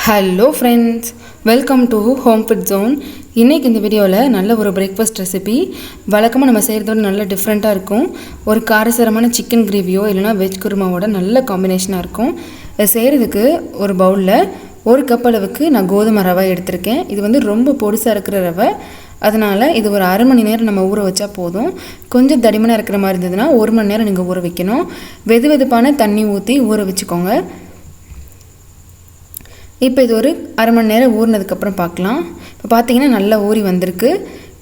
Hello friends, welcome to home fit zone. இன்றைக்கி இந்த வீடியோவில் நல்ல ஒரு பிரேக்ஃபாஸ்ட் ரெசிபி. வழக்கமாக நம்ம செய்கிறதோட நல்ல டிஃப்ரெண்ட்டாக இருக்கும். ஒரு காரசாரமான சிக்கன் கிரேவியோ இல்லைனா வெஜ் குருமாவோட நல்ல காம்பினேஷனாக இருக்கும். இதை செய்கிறதுக்கு ஒரு பவுலில் 1 கப் அளவுக்கு நான் கோதுமை ரவை எடுத்திருக்கேன். இது வந்து ரொம்ப பொடிசாக இருக்கிற ரவை, அதனால் இது ஒரு அரை மணி நேரம் நம்ம ஊற வச்சா போதும். கொஞ்சம் தடிமனாக இருக்கிற மாதிரி இருந்ததுன்னா 1 மணி நேரம் நீங்கள் ஊற வைக்கணும். வெதுவெதுப்பான தண்ணி ஊற்றி ஊற வச்சுக்கோங்க. இப்போ இது ஒரு அரை மணி நேரம் ஊறினதுக்கப்புறம் பார்க்கலாம். இப்போ பார்த்தீங்கன்னா நல்லா ஊறி வந்திருக்கு.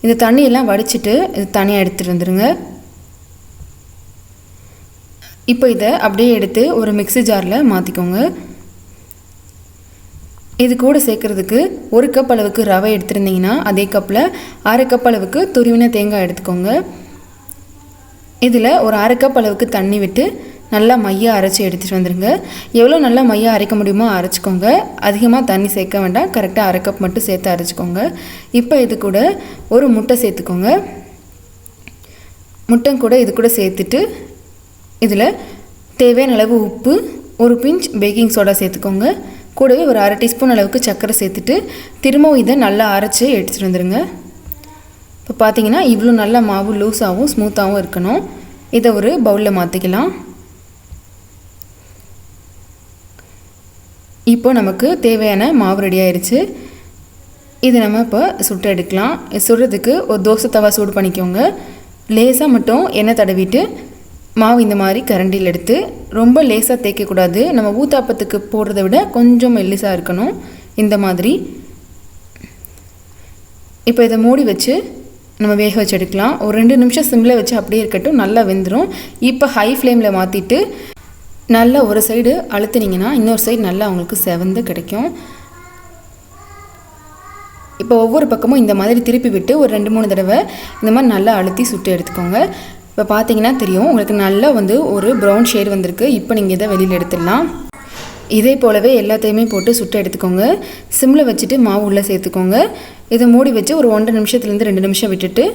இந்த தண்ணியெல்லாம் வடிச்சிட்டு இது தனியாக எடுத்துகிட்டு வந்துடுங்க. இப்போ இதை அப்படியே எடுத்து ஒரு மிக்ஸி ஜாரில் மாற்றிக்கோங்க. இது கூட சேர்க்குறதுக்கு 1 கப் அளவுக்கு ரவை எடுத்துருந்தீங்கன்னா அதே கப்பில் அரை கப் அளவுக்கு துருவின தேங்காய் எடுத்துக்கோங்க. இதில் ஒரு அரை கப் அளவுக்கு தண்ணி விட்டு நல்லா மையாக அரைச்சி எடுத்துகிட்டு வந்துடுங்க. எவ்வளோ நல்லா மையாக அரைக்க முடியுமோ அரைச்சிக்கோங்க. அதிகமாக தண்ணி சேர்க்க வேண்டாம், கரெக்டாக அரை கப் மட்டும் சேர்த்து அரைச்சிக்கோங்க. இப்போ இது கூட ஒரு முட்டை சேர்த்துக்கோங்க. முட்டை கூட இது கூட சேர்த்துட்டு இதில் தேவையான அளவு உப்பு, ஒரு பிஞ்ச் பேக்கிங் சோடா சேர்த்துக்கோங்க. கூடவே ஒரு அரை டீஸ்பூன் அளவுக்கு சர்க்கரை சேர்த்துட்டு திரும்பவும் இதை நல்லா அரைச்சி எடுத்துகிட்டு வந்துடுங்க. இப்போ பார்த்தீங்கன்னா இவ்வளோ நல்லா மாவு லூஸாகவும் ஸ்மூத்தாகவும் இருக்கணும். இதை ஒரு பவுலில் மாற்றிக்கலாம். இப்போ நமக்கு தேவையான மாவு ரெடி ஆயிடுச்சு. இது நம்ம இப்போ சுட்டு எடுக்கலாம். சுடுறதுக்கு ஒரு தோசை தவா சூடு பண்ணிக்கோங்க. லேசாக மட்டும் எண்ணெய் தடவிட்டு மாவு இந்த மாதிரி கரண்டியில் எடுத்து ரொம்ப லேசாக தேய்க்கக்கூடாது. நம்ம ஊத்தாப்பத்துக்கு போடுறத விட கொஞ்சம் மெல்லிசாக இருக்கணும். இந்த மாதிரி இப்போ இதை மூடி வச்சு நம்ம வேக வச்சு எடுக்கலாம். ஒரு 2 நிமிஷம் சிம்மில் வச்சு அப்படியே இருக்கட்டும், நல்லா வெந்துடும். இப்போ ஹை ஃப்ளேமில் மாற்றிட்டு நல்லா ஒரு சைடு அழுத்தினீங்கன்னா இன்னொரு சைடு நல்லா உங்களுக்கு செவந்து கிடைக்கும். இப்போ ஒவ்வொரு பக்கமும் இந்த மாதிரி திருப்பி விட்டு ஒரு 2-3 தடவை இந்த மாதிரி நல்லா அழுத்தி சுட்டு எடுத்துக்கோங்க. இப்போ பார்த்தீங்கன்னா தெரியும் உங்களுக்கு நல்லா ஒரு ப்ரௌன் ஷேட் வந்திருக்கு. இப்போ நீங்கள் இதை வெளியில் எடுத்துடலாம். இதே போலவே எல்லாத்தையுமே போட்டு சுட்டு எடுத்துக்கோங்க. சிம்மில் வச்சுட்டு மாவு உள்ளே சேர்த்துக்கோங்க. இதை மூடி வச்சு ஒரு 1.5 நிமிஷத்துலேருந்து 2 நிமிஷம் விட்டுட்டு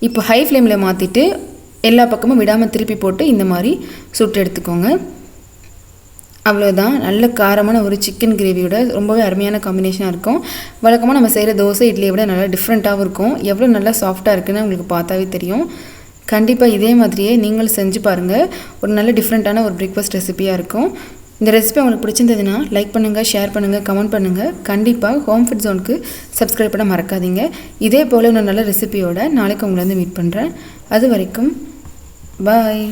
இப்போ ஹை ஃப்ளேமில் மாற்றிட்டு எல்லா பக்கமும் விடாமல் திருப்பி போட்டு இந்த மாதிரி சுட்டு எடுத்துக்கோங்க. அவ்வளோதான். நல்ல காரமான ஒரு சிக்கன் கிரேவியோட ரொம்பவே அருமையான காம்பினேஷனாக இருக்கும். வழக்கமாக நம்ம செய்கிற தோசை இட்லியை விட நல்லா டிஃப்ரெண்ட்டாகவும் இருக்கும். எவ்வளோ நல்லா சாஃப்டாக இருக்குன்னு உங்களுக்கு பார்த்தாவே தெரியும். கண்டிப்பாக இதே மாதிரியே நீங்களும் செஞ்சு பாருங்கள். ஒரு நல்ல டிஃப்ரெண்ட்டான ஒரு பிரேக்ஃபாஸ்ட் ரெசிபியாக இருக்கும். இந்த ரெசிபி உங்களுக்கு பிடிச்சிருந்ததுன்னா லைக் பண்ணுங்கள், ஷேர் பண்ணுங்கள், கமெண்ட் பண்ணுங்கள். கண்டிப்பாக ஹோம் ஃபிட் ஜோனுக்கு சப்ஸ்கிரைப் பண்ண மறக்காதீங்க. இதே போல் ஒரு நல்ல ரெசிபியோட நாளைக்கு உங்களை மீட் பண்ணுறேன். அது வரைக்கும் பாய்.